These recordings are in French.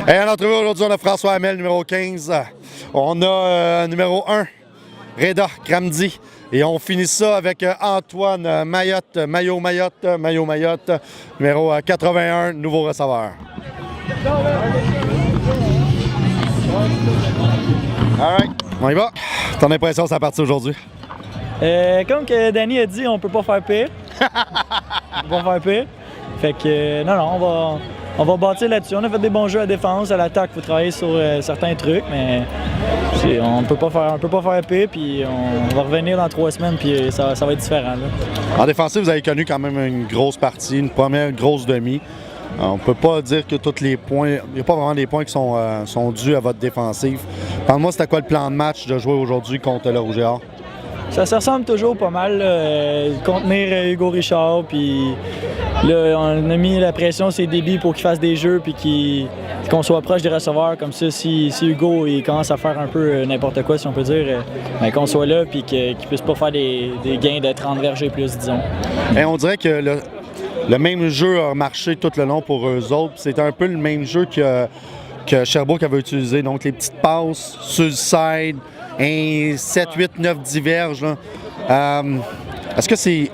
Et en entrevue aujourd'hui, on a François Hamel, numéro 15. On a numéro 1, Reda Kramdi. Et on finit ça avec Antoine Mayotte, Mayo Mayotte, numéro 81, nouveau receveur. All right, on y va. Ton impression, ça partit aujourd'hui? Comme que Danny a dit, on peut pas faire pire. On peut pas faire pire. Fait que, non, on va bâtir là-dessus. On a fait des bons jeux à défense, à l'attaque, il faut travailler sur certains trucs, mais on peut pas faire pire, puis on va revenir dans 3 semaines, puis ça va être différent. Là. En défensive, vous avez connu quand même une grosse partie, une première grosse demi. On ne peut pas dire que tous les points, il n'y a pas vraiment des points qui sont dus à votre défensive. Parle-moi, c'était quoi le plan de match de jouer aujourd'hui contre le Rouge et Or? Ça se ressemble toujours pas mal, contenir Hugo Richard, puis là, on a mis la pression sur ses débits pour qu'il fasse des jeux, puis qu'on soit proche des receveurs, comme ça, si Hugo il commence à faire un peu n'importe quoi, si on peut dire, qu'on soit là, puis qu'il puisse pas faire des gains de 30 verges et plus, disons. Et on dirait que le même jeu a marché tout le long pour eux autres. C'est un peu le même jeu que Sherbrooke avait utilisé. Donc, les petites passes sur le side, 7, 8, 9 diverges. Est-ce que c'est...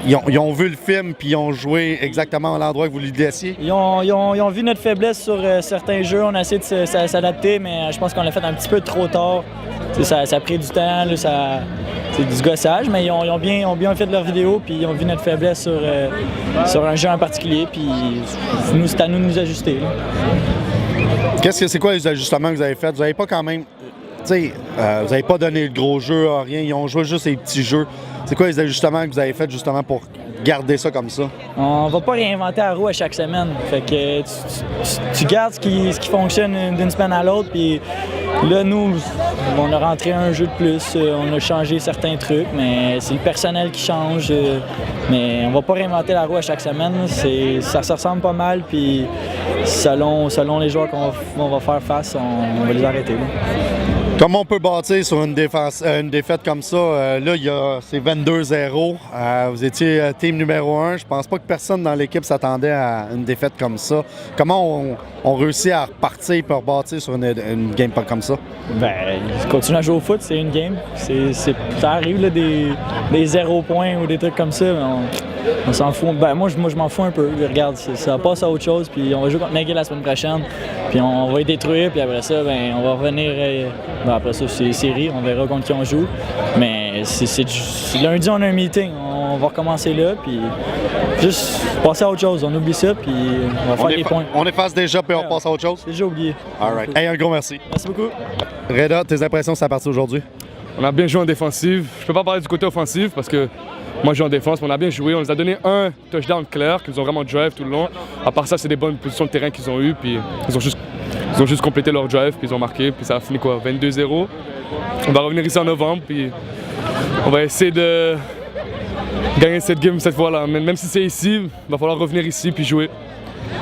Ils ont vu le film puis ils ont joué exactement à l'endroit que vous lui laissiez? Ils ont vu notre faiblesse sur certains jeux. On a essayé de s'adapter, mais je pense qu'on l'a fait un petit peu trop tard. Ça a pris du temps, là, c'est du gossage, mais ils ont bien fait leur vidéo puis ils ont vu notre faiblesse sur un jeu en particulier. Puis c'est à nous de nous ajuster. C'est quoi les ajustements que vous avez faits? Vous n'avez pas quand même... vous n'avez pas donné le gros jeu à rien. Ils ont joué juste les petits jeux. C'est quoi les ajustements que vous avez faits justement pour garder ça comme ça? On va pas réinventer la roue à chaque semaine. Fait que tu gardes ce qui fonctionne d'une semaine à l'autre. Puis là, nous, on a rentré un jeu de plus. On a changé certains trucs, mais c'est le personnel qui change. Mais on va pas réinventer la roue à chaque semaine. Ça se ressemble pas mal. Puis selon les joueurs qu'on va faire face, on va les arrêter. Là. Comment on peut bâtir sur une défaite comme ça? Là, c'est 22-0. Vous étiez team numéro 1. Je pense pas que personne dans l'équipe s'attendait à une défaite comme ça. Comment on réussit à repartir et rebâtir sur une game pas comme ça? Ben, continuer à jouer au foot, c'est une game. Ça arrive, là, des 0 points ou des trucs comme ça, mais on s'en fout. Ben, moi, je m'en fous un peu. Regarde, ça passe à autre chose, puis on va jouer contre McGill la semaine prochaine, puis on va les détruire, puis après ça, ben, on va revenir. Après ça, c'est série, on verra contre qui on joue. Mais lundi, on a un meeting. On va recommencer là, puis juste passer à autre chose. On oublie ça, puis on va faire des points. On efface déjà, puis on passe à autre chose? C'est déjà oublié. All right. Hey, un gros merci. Merci beaucoup. Reda, tes impressions, ça partit aujourd'hui? On a bien joué en défensive. Je peux pas parler du côté offensif parce que moi je joue en défense, mais on a bien joué. On les a donné un touchdown clair, qu'ils ont vraiment drive tout le long. À part ça, c'est des bonnes positions de terrain qu'ils ont eues, puis ils ont juste complété leur drive, puis ils ont marqué, puis ça a fini quoi, 22-0. On va revenir ici en novembre, puis on va essayer de gagner cette game cette fois-là. Même si c'est ici, il va falloir revenir ici puis jouer.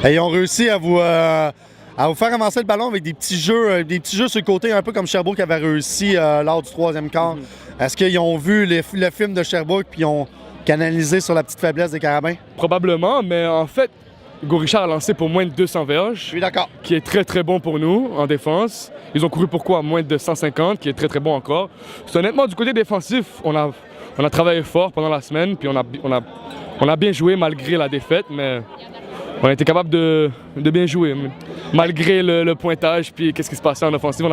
Et ils ont réussi à vous faire avancer le ballon avec des petits jeux sur le côté, un peu comme Sherbrooke avait réussi lors du 3e quart. Est-ce qu'ils ont vu le film de Sherbrooke puis ils ont canalisé sur la petite faiblesse des Carabins? Probablement, mais en fait, Hugo Richard a lancé pour moins de 200 verges. Je suis d'accord. Qui est très très bon pour nous en défense. Ils ont couru pour quoi? Moins de 150, qui est très très bon encore. Honnêtement, du côté défensif, on a travaillé fort pendant la semaine, puis on a bien joué malgré la défaite, mais on a été capable de bien jouer. Malgré le pointage, puis qu'est-ce qui se passait en offensive,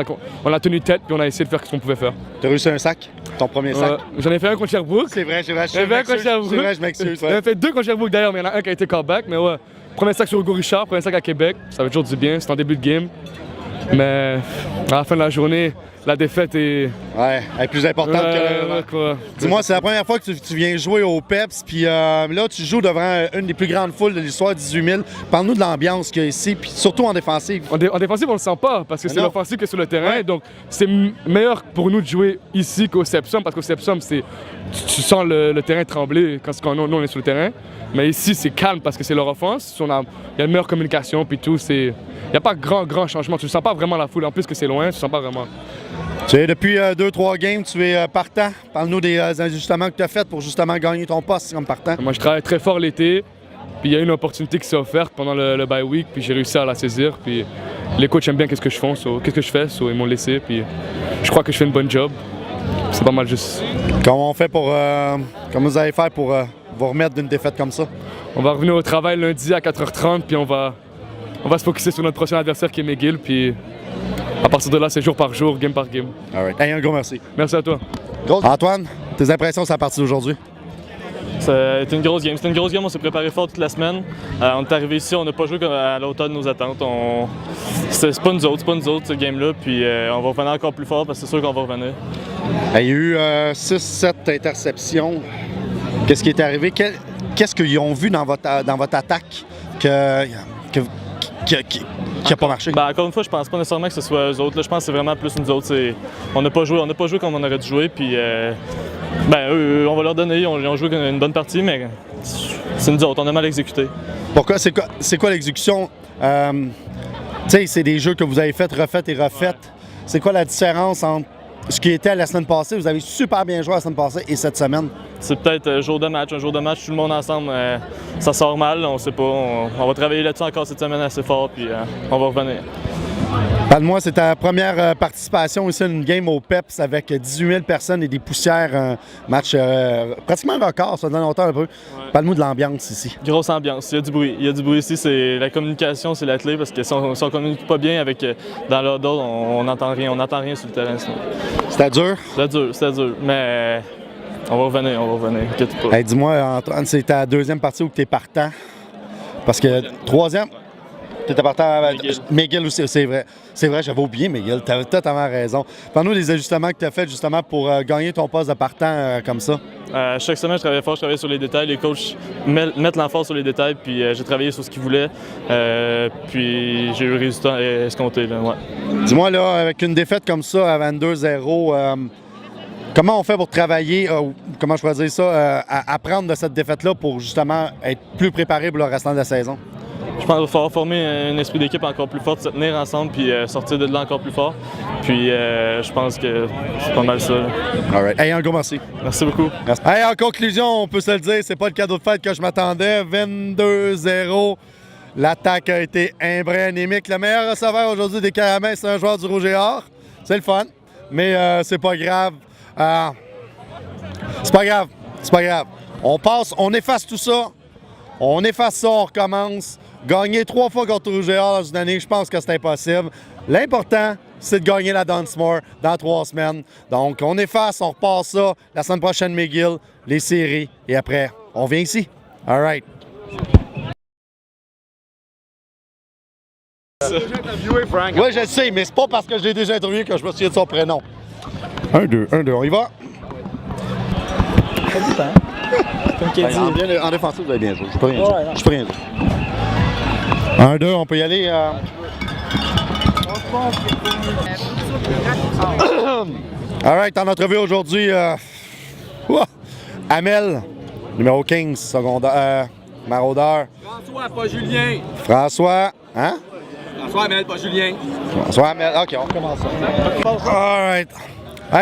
on a tenu tête, puis on a essayé de faire ce qu'on pouvait faire. Tu as réussi un sac? Ton premier sac? J'en ai fait un contre Sherbrooke. C'est vrai, J'en ai fait un contre Sherbrooke. C'est vrai, je m'excuse. J'en ai fait 2 contre Sherbrooke d'ailleurs, mais il y en a un qui a été callback, mais ouais. Premier sac sur Hugo Richard, premier sac à Québec, ça veut toujours du bien, c'est en début de game. Mais à la fin de la journée, la défaite est... Ouais, elle est plus importante que le... Dis-moi, c'est la première fois que tu viens jouer au PEPS, puis là, tu joues devant une des plus grandes foules de l'histoire, 18 000. Parle-nous de l'ambiance qu'il y a ici, puis surtout en défensive. En défensive, on le sent pas, parce que c'est l'offensive qui est sur le terrain. Ouais. Donc, c'est meilleur pour nous de jouer ici qu'au Sepsum, parce qu'au Sepsum, tu sens le terrain trembler quand nous, on est sur le terrain. Mais ici, c'est calme parce que c'est leur offense. Il y a une meilleure communication, puis tout. Il n'y a pas grand changement. Tu ne sens pas vraiment la foule. En plus que c'est loin, tu ne sens pas vraiment. Tu sais, depuis 2-3 games, tu es partant. Parle-nous des ajustements que tu as faits pour justement gagner ton poste comme partant. Moi, je travaille très fort l'été. Puis il y a eu une opportunité qui s'est offerte pendant le bye week, puis j'ai réussi à la saisir. Puis les coachs aiment bien qu'est-ce que je fais, ils m'ont laissé. Puis je crois que je fais une bonne job. C'est pas mal juste. Comment vous allez faire pour vous remettre d'une défaite comme ça? On va revenir au travail lundi à 4h30, puis on va se focusser sur notre prochain adversaire qui est McGill. Puis à partir de là, c'est jour par jour, game par game. All right. Hey, un gros merci. Merci à toi. Antoine, tes impressions sur la partie d'aujourd'hui? C'était une grosse game. C'était une grosse game, on s'est préparé fort toute la semaine. On est arrivé ici, on n'a pas joué à la hauteur de nos attentes. C'est pas nous autres, cette game-là. Puis on va revenir encore plus fort parce que c'est sûr qu'on va revenir. Il y a eu 6-7 interceptions. Qu'est-ce qui est arrivé? Qu'est-ce qu'ils ont vu dans votre attaque qui n'a pas marché? Ben, encore une fois, je pense pas nécessairement que ce soit eux autres. Là, je pense que c'est vraiment plus nous autres. On n'a pas joué comme on aurait dû jouer. Puis, eux, on va leur donner. Ils ont joué une bonne partie, mais c'est nous autres. On a mal exécuté. Pourquoi? C'est quoi l'exécution? Tu sais, c'est des jeux que vous avez refait. C'est quoi la différence entre ce qui était la semaine passée? Vous avez super bien joué la semaine passée et cette semaine? C'est peut-être un jour de match, tout le monde ensemble, ça sort mal, on sait pas. On va travailler là-dessus encore cette semaine assez fort, puis on va revenir. Parle-moi, c'est ta première participation ici à une game au PEPS avec 18 000 personnes et des poussières, un match pratiquement record, ça donne longtemps un peu. Ouais. Parle-moi de l'ambiance ici. Grosse ambiance, il y a du bruit ici, c'est la communication, c'est la clé, parce que si on communique pas bien avec dans l'ordre, on n'entend rien sur le terrain. C'était dur? C'était dur, mais on va revenir, inquiète pas. Hey, dis-moi, Antoine, c'est ta deuxième partie où tu es partant? Parce que troisième, tu étais partant avec McGill aussi, c'est vrai. C'est vrai, j'avais oublié McGill, tu avais totalement raison. Parle-nous des ajustements que tu as fait justement pour gagner ton poste de partant comme ça. Chaque semaine, je travaillais fort, je travaillais sur les détails. Les coachs mettent l'emphase sur les détails, puis j'ai travaillé sur ce qu'ils voulaient. Puis j'ai eu le résultat escompté. Là, ouais. Dis-moi, là, avec une défaite comme ça à 22-0, comment on fait pour travailler, comment je pourrais dire ça, à apprendre de cette défaite-là pour justement être plus préparé pour le restant de la saison? Je pense qu'il va falloir former un esprit d'équipe encore plus fort, se tenir ensemble puis sortir de là encore plus fort. Puis je pense que c'est pas mal ça. All right. Hey, un gros merci. Merci beaucoup. Merci. Hey, en conclusion, on peut se le dire, c'est pas le cadeau de fête que je m'attendais. 22-0. L'attaque a été un brin anémique. Le meilleur receveur aujourd'hui des Caramels, c'est un joueur du Rouge et Or. C'est le fun, mais c'est pas grave. C'est pas grave. On passe, on efface tout ça. On recommence. Gagner 3 fois contre Rouge et Or dans une année, je pense que c'est impossible. L'important, c'est de gagner la Dunsmore dans 3 semaines. Donc, on efface, on repart ça. La semaine prochaine, McGill, les séries, et après, on vient ici. All right. Oui, je le sais, mais c'est pas parce que je l'ai déjà interviewé que je me souviens de son prénom. 1-2, on y va. Pas du temps. Comme qu'il a dit. En défensif, vous avez bien joué. Je peux rien dire. Je peux rien dire. 1-2, on peut y aller. All right, en entrevue aujourd'hui, Amel, numéro 15, secondaire, maraudeur. François, pas Julien. François, hein? François Amel, pas Julien. François Amel, OK, on recommence ça. All right.